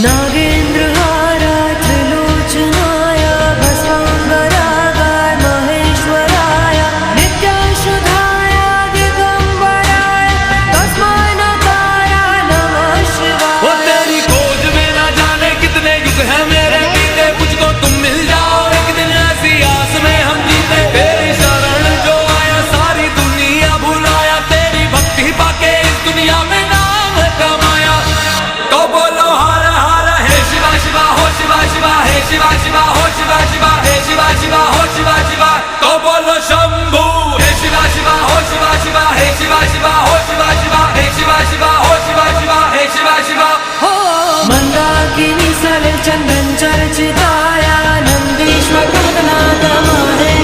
नागेन्द्रहाराय त्रिलोचनाय भस्मांगरागाय महेश्वराय नित्याशुधाय दिगंबराय तस्मै नकाराय नमः शिवाय। वो तेरी खोज में ना जाने कितने युग हैं मेरे बीते, मुझको तुम मिल जाओ एक दिन ऐसी आस में हम जीते। तेरी शरण जो आया सारी दुनिया भुलाया, तेरी भक्ति पाके इस दुनिया में नाम कमाया। तो बोलो हर हर हे शिवा शिवा हो शिवा शिवा हे शिवा शिवा हो शिवा शिवा हे शिवा शिवा हो शिवा शिवा। तो बोलो शंभू हे शिवा शिवा हो शिवा शिवा हे शिवा शिवा हो शिवा शिवा हे शिवा शिवा हो शिवा शिवा हे शिवा शिवा। हो मंदाकिनी सलिल चंदन चर्चिताय नंदीश्वर भूतनाथ महेश